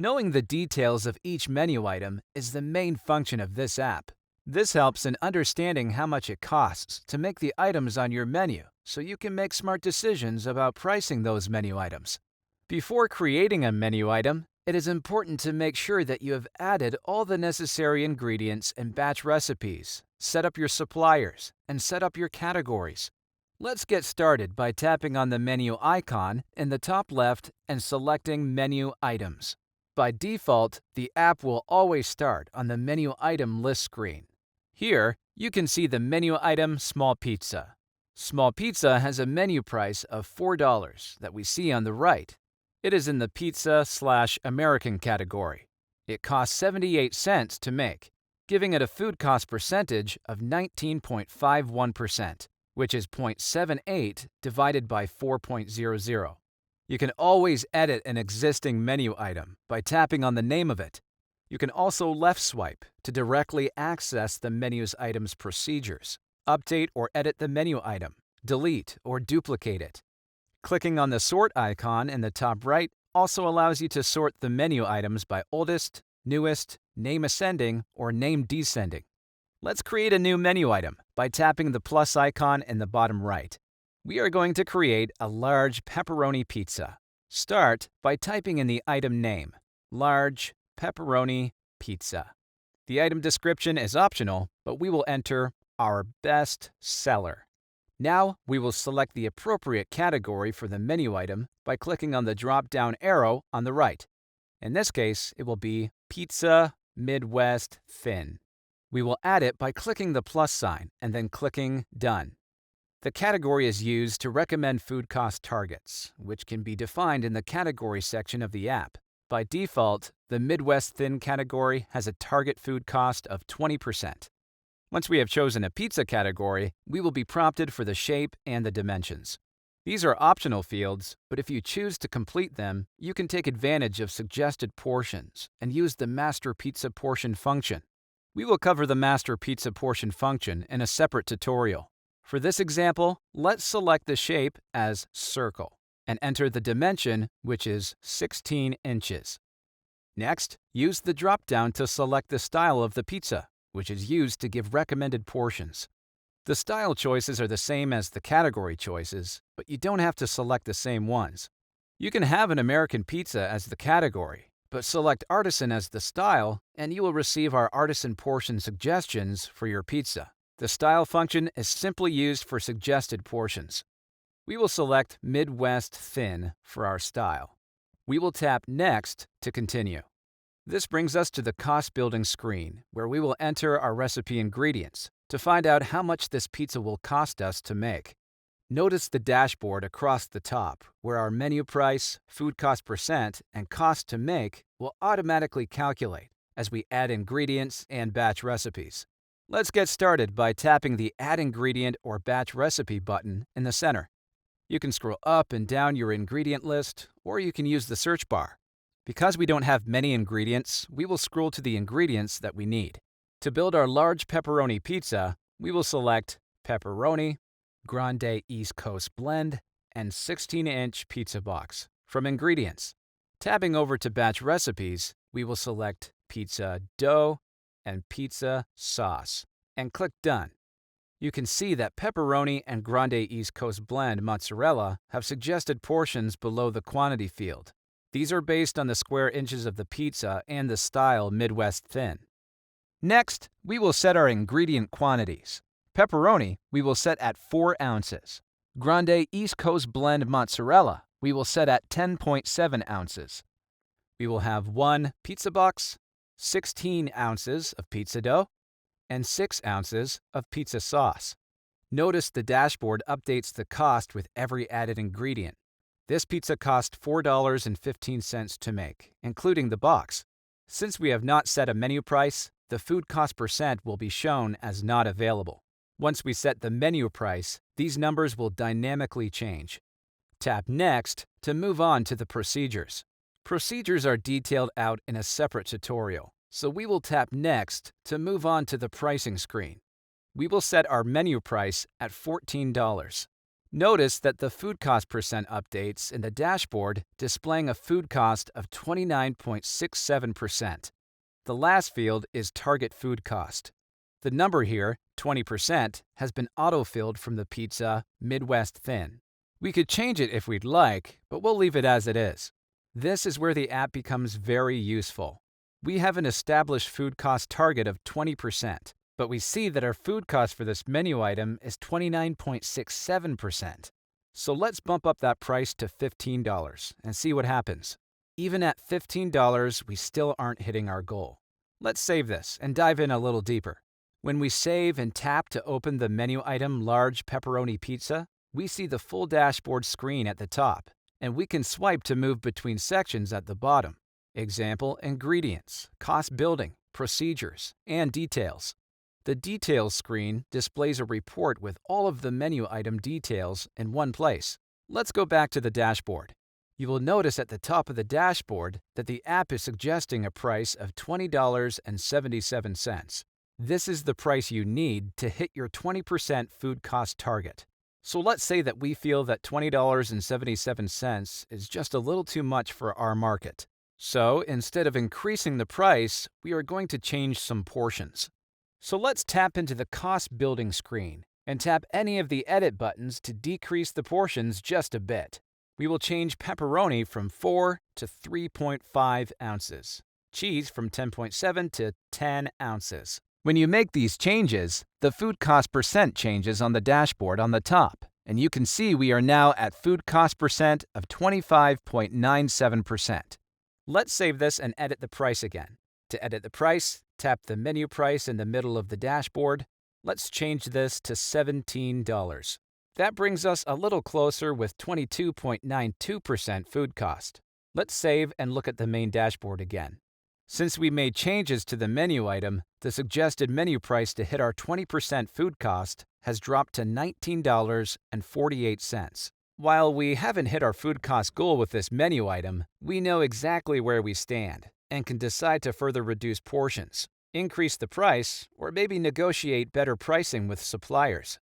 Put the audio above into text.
Knowing the details of each menu item is the main function of this app. This helps in understanding how much it costs to make the items on your menu so you can make smart decisions about pricing those menu items. Before creating a menu item, it is important to make sure that you have added all the necessary ingredients and batch recipes, set up your suppliers, and set up your categories. Let's get started by tapping on the menu icon in the top left and selecting Menu Items. By default, the app will always start on the menu item list screen. Here, you can see the menu item Small Pizza. Small Pizza has a menu price of $4 that we see on the right. It is in the Pizza/American category. It costs 78 cents to make, giving it a food cost percentage of 19.51%, which is 0.78 divided by 4.00. You can always edit an existing menu item by tapping on the name of it. You can also left swipe to directly access the menu's item's procedures, update or edit the menu item, delete or duplicate it. Clicking on the sort icon in the top right also allows you to sort the menu items by oldest, newest, name ascending, or name descending. Let's create a new menu item by tapping the plus icon in the bottom right. We are going to create a large pepperoni pizza. Start by typing in the item name, large pepperoni pizza. The item description is optional, but we will enter our best seller. Now we will select the appropriate category for the menu item by clicking on the drop-down arrow on the right. In this case, it will be Pizza Midwest Thin. We will add it by clicking the plus sign and then clicking Done. The category is used to recommend food cost targets, which can be defined in the category section of the app. By default, the Midwest Thin category has a target food cost of 20%. Once we have chosen a pizza category, we will be prompted for the shape and the dimensions. These are optional fields, but if you choose to complete them, you can take advantage of suggested portions and use the Master Pizza Portion function. We will cover the Master Pizza Portion function in a separate tutorial. For this example, let's select the shape as circle and enter the dimension, which is 16 inches. Next, use the drop-down to select the style of the pizza, which is used to give recommended portions. The style choices are the same as the category choices, but you don't have to select the same ones. You can have an American pizza as the category, but select artisan as the style, and you will receive our artisan portion suggestions for your pizza. The style function is simply used for suggested portions. We will select Midwest Thin for our style. We will tap Next to continue. This brings us to the cost building screen, where we will enter our recipe ingredients to find out how much this pizza will cost us to make. Notice the dashboard across the top, where our menu price, food cost percent, and cost to make will automatically calculate as we add ingredients and batch recipes. Let's get started by tapping the Add Ingredient or Batch Recipe button in the center. You can scroll up and down your ingredient list, or you can use the search bar. Because we don't have many ingredients, we will scroll to the ingredients that we need. To build our large pepperoni pizza, we will select pepperoni, Grande East Coast blend, and 16-inch pizza box from ingredients. Tabbing over to Batch Recipes, we will select pizza dough and pizza sauce, and click Done. You can see that pepperoni and Grande East Coast blend mozzarella have suggested portions below the quantity field. These are based on the square inches of the pizza and the style Midwest Thin. Next, we will set our ingredient quantities. Pepperoni, we will set at 4 ounces. Grande East Coast blend mozzarella, we will set at 10.7 ounces. We will have 1 pizza box, 16 ounces of pizza dough, and 6 ounces of pizza sauce. Notice the dashboard updates the cost with every added ingredient. This pizza cost $4.15 to make, including the box. Since we have not set a menu price, the food cost percent will be shown as not available. Once we set the menu price, these numbers will dynamically change. Tap Next to move on to the procedures. Procedures are detailed out in a separate tutorial, so we will tap Next to move on to the pricing screen. We will set our menu price at $14. Notice that the food cost percent updates in the dashboard displaying a food cost of 29.67%. The last field is target food cost. The number here, 20%, has been autofilled from the pizza Midwest Thin. We could change it if we'd like, but we'll leave it as it is. This is where the app becomes very useful. We have an established food cost target of 20%, but we see that our food cost for this menu item is 29.67%. So let's bump up that price to $15 and see what happens. Even at $15, we still aren't hitting our goal. Let's save this and dive in a little deeper. When we save and tap to open the menu item Large Pepperoni Pizza, we see the full dashboard screen at the top, and we can swipe to move between sections at the bottom. Example, ingredients, cost building, procedures, and details. The Details screen displays a report with all of the menu item details in one place. Let's go back to the dashboard. You will notice at the top of the dashboard that the app is suggesting a price of $20.77. This is the price you need to hit your 20% food cost target. So let's say that we feel that $20.77 is just a little too much for our market. So instead of increasing the price, we are going to change some portions. So let's tap into the cost building screen and tap any of the edit buttons to decrease the portions just a bit. We will change pepperoni from 4 to 3.5 ounces, cheese from 10.7 to 10 ounces. When you make these changes, the food cost percent changes on the dashboard on the top, and you can see we are now at food cost percent of 25.97%. Let's save this and edit the price again. To edit the price, tap the menu price in the middle of the dashboard. Let's change this to $17. That brings us a little closer with 22.92% food cost. Let's save and look at the main dashboard again. Since we made changes to the menu item, the suggested menu price to hit our 20% food cost has dropped to $19.48. While we haven't hit our food cost goal with this menu item, we know exactly where we stand and can decide to further reduce portions, increase the price, or maybe negotiate better pricing with suppliers.